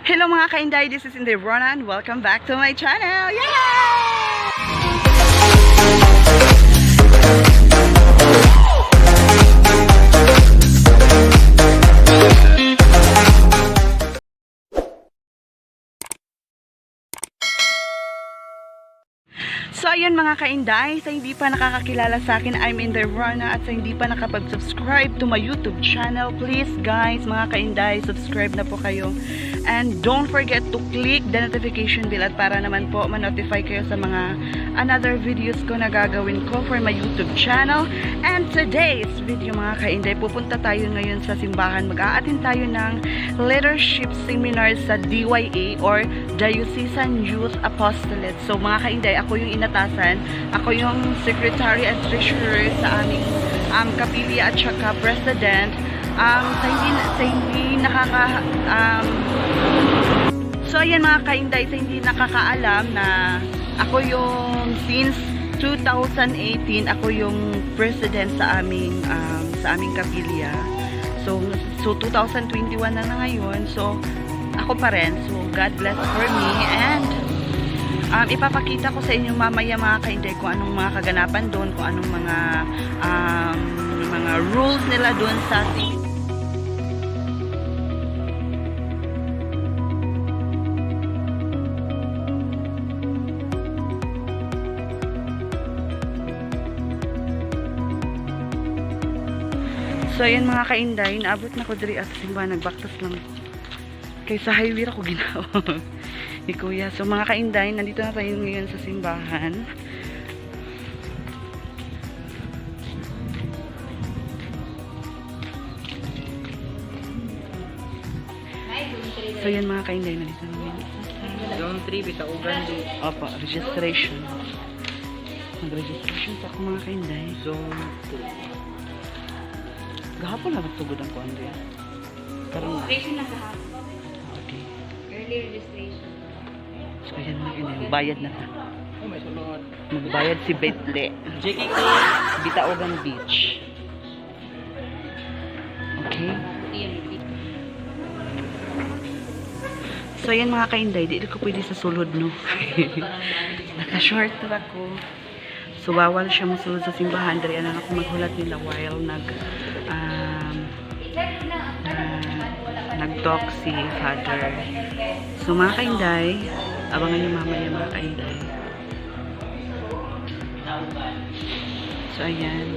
Hello mga ka-Inday, this is Inday and welcome back to my channel! Yay! So ayun mga ka-Inday, sa hindi pa nakakakilala sa akin, I'm Inday at sa hindi pa nakapag-subscribe to my YouTube channel, please guys, mga ka-Inday, subscribe na po kayo. And don't forget to click the notification bell at para naman po ma-notify kayo sa mga another videos ko na gagawin ko for my YouTube channel. And today's video mga ka-Inday, pupunta tayo ngayon sa simbahan. Mag-a-attend tayo ng leadership seminar sa DYA or Diocesan Youth Apostolate. So mga ka-Inday, ako yung inatasan. Ako yung secretary and treasurer sa aming kapilya at saka president. So ayan mga ka-Inday, sa hindi nakakaalam na ako yung since 2018 ako yung president sa aming kapilya. So 2021 na ngayon. So ako pa rin. So God bless for me and ipapakita ko sa inyo mamaya mga ka-Inday kung anong mga kaganapan doon, kung anong mga rules nila doon sa So ayan mga ka-Inday, naabot na ko diri at simbahan, nagbaktas lang kaysa highway ako ginawa ni Kuya. So mga ka-Inday, nandito na tayo ngayon sa simbahan. So yan mga ka-Inday, nandito na ngayon. Zone 3, Bitaugan din. Opo, registration. Mag-registration sa ako mga ka-Inday. Zone 2. Gahapon na nagtugod ang kuwan doon. Registration na kahapon. Okay. Early registration. So yan mga ka-Inday, bayad na ta. Oh, may sulod. Magbayad si Betle. JKK. Bitaugan Beach. Okay. So yan mga ka-Inday, di ko pwede sa sulod no. Naka-short na ako. So bawal siya masulod sa simbahan. Dari ano ako maghulat nila while nag-talk si Father. So mga ka-Inday, abangan niyo mamaya mga ka-Inday. So ayan.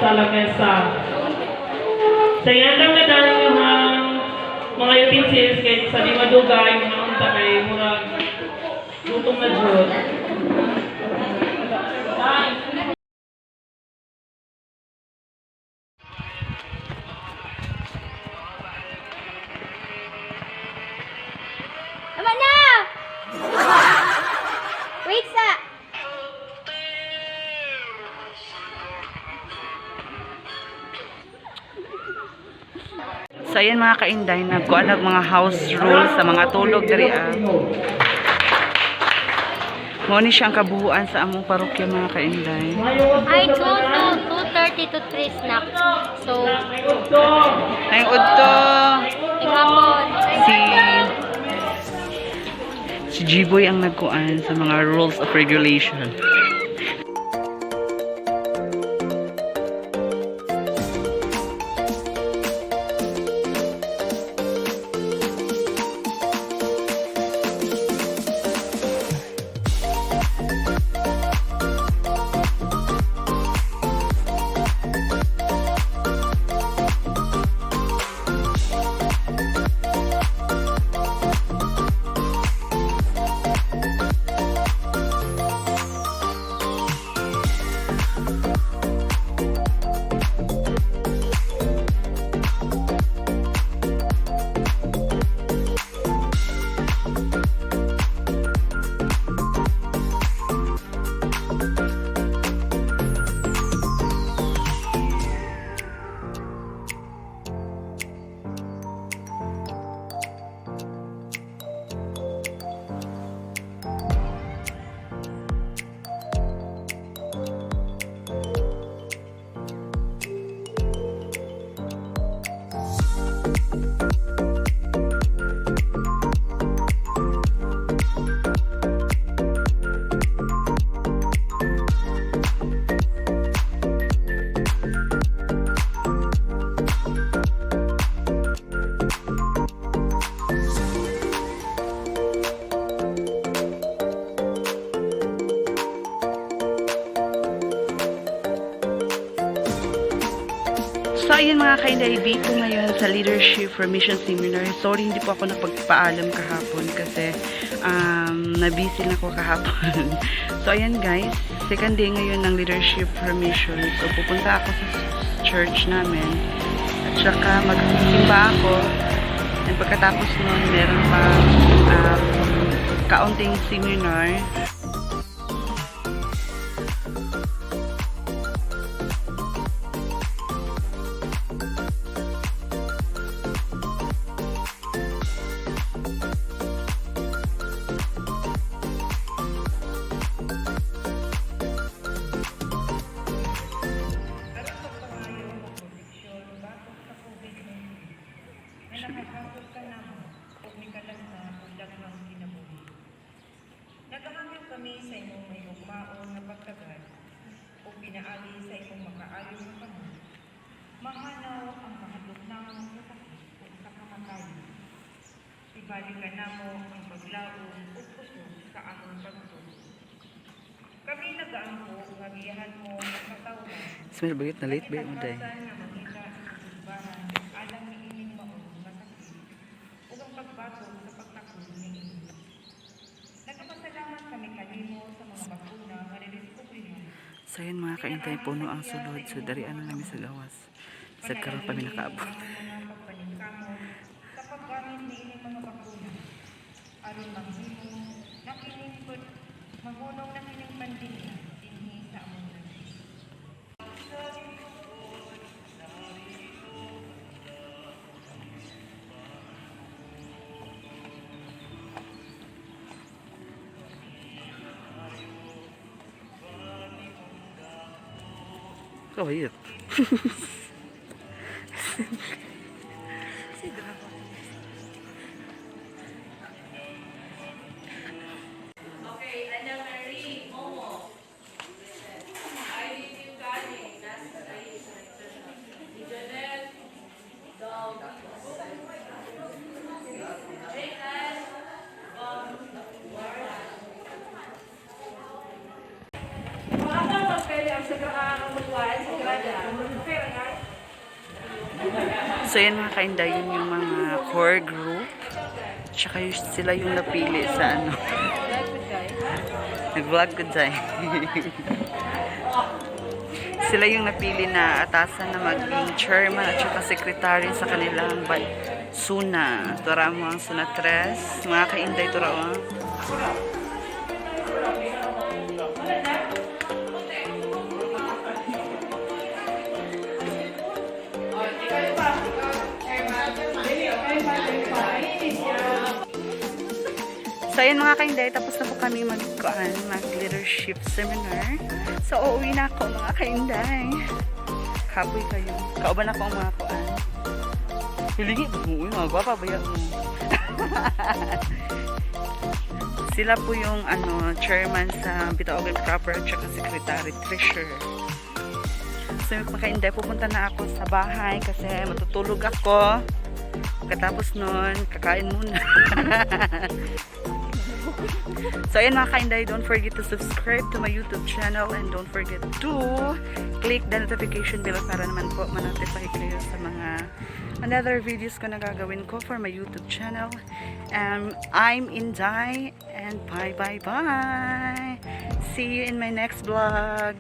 sa lamesa. Sa iyan na dahil yung mga utensils kahit sa di madugay, mga unta kay murag Tutong na Diyos. Tama na! Wait sa! So ayan mga kainday, nagkuanag mga house rules sa mga tulog diri Mo ni siyang kabuuan sa among parokya mga kainday. Ay, 2:30 to 3 snack. So, Ngayong udto ikapon. si G-Boy ang nagkuan sa mga rules of regulation. So, ayun mga kainday, dito ngayon sa Leadership for Mission Seminar. Sorry, hindi po ako napagpaalam kahapon kasi na-busy na ako kahapon. So, ayan guys, second day ngayon ng Leadership for Mission. So, pupunta ako sa church namin. At saka magsimba ako. And pagkatapos nun, meron pa kaunting seminar. Nagahangyo kami sa imong may ugmaon na pagkagat o pinaagi sa imong makaayon na kamo. Mahanaw ang mahaduknang sa sakit o sa kamatayon. Ibalikan namo ang paglaon o kusog sa among pagtulog. Kami nagaangko nga giyahan mo ang katawan. Smell bagit na late ba yung Inday? Na makita ang simbahan alang ni ining maong nga sakit o ang pagbato sa pagtakod ni ining. Nagpapasalamat kami kanimo sa mga bakuna nga nire-recovery. So yun mga kaintay, puno ang sulod. So darian na namin sa gawas. Sa karon pa mi nakaabot. Sa paggamit ni ining mga bakuna aron maghimo nakining mahunong nakining pandemya dinhi sa among natin. Kawait. So yan mga kainday, yun yung mga core group. Tsaka sila yung napili sa ano. Nag-vlog ko dyan. Sila yung napili na atasan na maging chairman at saka secretary sa kanilang Suna. Tura mo ang Suna 3. Mga ka-Inday, tura mo. So, ayan mga ka-Inday, tapos na po kami mag-leadership seminar. So, uuwi na ako mga ka-Inday. Kapoy kayo. Kauban ako ang mga kuan. Hilingi mo, mga papabaya mo. Sila po yung chairman sa Bitaogan Proper at saka secretary treasurer. So, mga ka-Inday, pupunta na ako sa bahay kasi matutulog ako. Pagkatapos nun, kakain muna. So, ayan mga ka-Inday, don't forget to subscribe to my YouTube channel and don't forget to click the notification bell para naman po ma-notify kayo sa mga another videos ko na gagawin ko for my YouTube channel. I'm Inday and bye. See you in my next vlog.